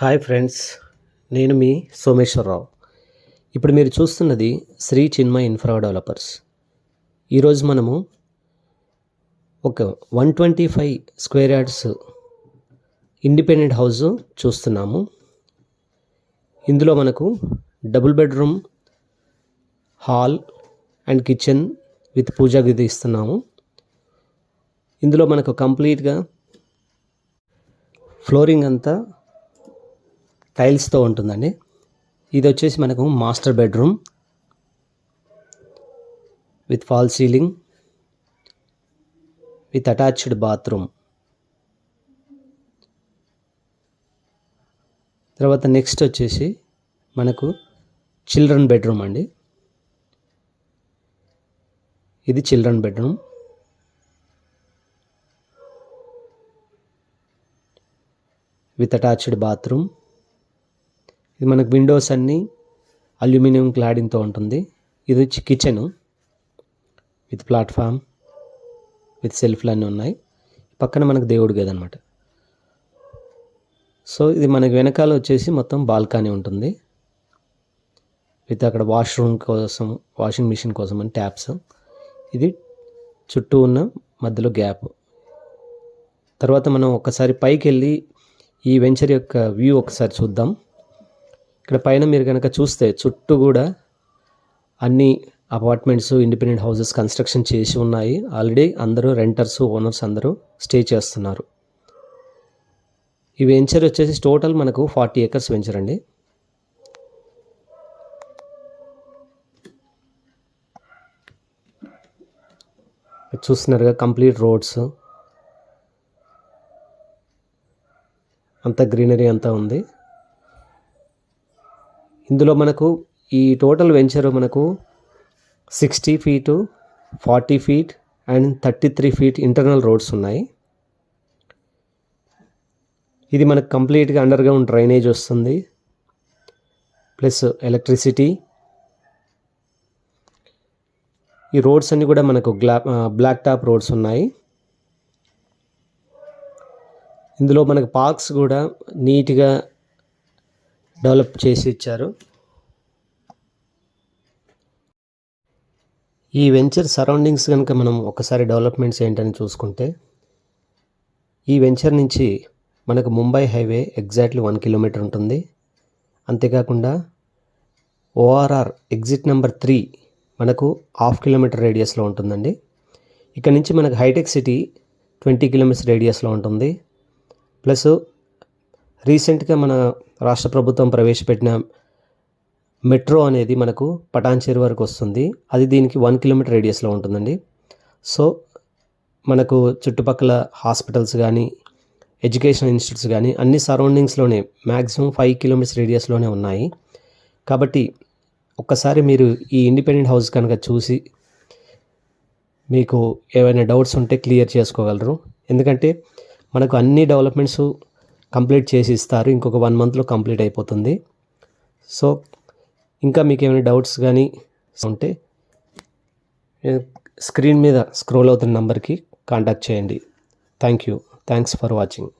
Hi friends, నేను మీ సోమేశ్వరరావు. ఇప్పుడు మీరు చూస్తున్నది శ్రీ చిన్మయ్ ఇన్ఫ్రా డెవలపర్స్. ఈరోజు మనము ఒక 125 స్క్వేర్ యార్డ్స్ ఇండిపెండెంట్ హౌస్ చూస్తున్నాము. ఇందులో మనకు double bedroom, hall and kitchen with పూజా గది ఇస్తున్నాము. ఇందులో మనకు కంప్లీట్గా ఫ్లోరింగ్ అంతా టైల్స్తో ఉంటుందండి. ఇది వచ్చేసి మనకు master bedroom with fall ceiling with attached bathroom. తర్వాత నెక్స్ట్ వచ్చేసి మనకు చిల్డ్రన్ బెడ్రూమ్ అండి. ఇది children bedroom. With attached bathroom. ఇది మనకు విండోస్ అన్నీ అల్యూమినియం క్లాడింగ్తో ఉంటుంది. ఇది వచ్చి కిచెను విత్ ప్లాట్ఫామ్ విత్ సెల్ఫ్లు అన్నీ ఉన్నాయి. పక్కన మనకు దేవుడి గది అనమాట. సో ఇది మనకు వెనకాల వచ్చేసి మొత్తం బాల్కనీ ఉంటుంది విత్ అక్కడ వాష్రూమ్ కోసం, వాషింగ్ మిషన్ కోసం అని ట్యాప్స్. ఇది చుట్టూ ఉన్న మధ్యలో గ్యాప్. తర్వాత మనం ఒకసారి పైకి వెళ్ళి ఈ వెంచర్ యొక్క వ్యూ ఒకసారి చూద్దాం. ఇక్కడ పైన మీరు కనుక చూస్తే చుట్టూ కూడా అన్ని అపార్ట్మెంట్స్, ఇండిపెండెంట్ హౌసెస్ కన్స్ట్రక్షన్ చేసి ఉన్నాయి. ఆల్రెడీ అందరూ రెంటర్స్, ఓనర్స్ అందరూ స్టే చేస్తున్నారు. ఈ వెంచర్ వచ్చేసి టోటల్ మనకు 40 acres వెంచర్ అండి. చూస్తున్నారుగా కంప్లీట్ రోడ్స్, అంతా గ్రీనరీ అంతా ఉంది. ఇందులో మనకు ఈ టోటల్ వెంచర్ మనకు 60 feet, 40 feet and 33 feet internal roads ఉన్నాయి. ఇది మనకు కంప్లీట్గా అండర్ గ్రౌండ్ డ్రైనేజ్ వస్తుంది, ప్లస్ ఎలక్ట్రిసిటీ. ఈ రోడ్స్ అన్నీ కూడా మనకు బ్లాక్ టాప్ రోడ్స్ ఉన్నాయి. ఇందులో మనకు పార్క్స్ కూడా నీట్గా డెవలప్ చేసి ఇచ్చారు. ఈ వెంచర్ సరౌండింగ్స్ కనుక మనం ఒకసారి డెవలప్మెంట్స్ ఏంటని చూసుకుంటే, ఈ వెంచర్ నుంచి మనకు ముంబై హైవే ఎగ్జాక్ట్లీ 1 kilometer ఉంటుంది. అంతేకాకుండా ఓఆర్ఆర్ ఎగ్జిట్ నెంబర్ 3 మనకు 1/2 kilometer రేడియస్లో ఉంటుందండి. ఇక్కడ నుంచి మనకు హైటెక్ సిటీ 20 kilometers రేడియస్లో ఉంటుంది. ప్లస్ రీసెంట్గా మన రాష్ట్ర ప్రభుత్వం ప్రవేశపెట్టిన మెట్రో అనేది మనకు పటాన్చేరు వరకు వస్తుంది. అది దీనికి 1 kilometer రేడియస్లో ఉంటుందండి. సో మనకు చుట్టుపక్కల హాస్పిటల్స్ కానీ, ఎడ్యుకేషన్ ఇన్స్టిట్యూట్స్ కానీ అన్ని సరౌండింగ్స్లోనే మ్యాక్సిమం 5 kilometers రేడియస్లోనే ఉన్నాయి. కాబట్టి ఒక్కసారి మీరు ఈ ఇండిపెండెంట్ హౌస్ కనుక చూసి మీకు ఏవైనా డౌట్స్ ఉంటే క్లియర్ చేసుకోగలరు. ఎందుకంటే మనకు అన్ని డెవలప్మెంట్స్ కంప్లీట్ చేసి ఇస్తారు. ఇంకొక 1 monthలో కంప్లీట్ అయిపోతుంది. సో ఇంకా మీకు ఏమైనా డౌట్స్ కానీ ఉంటే స్క్రీన్ మీద స్క్రోల్ అవుతున్న నెంబర్కి కాంటాక్ట్ చేయండి. Thanks for watching.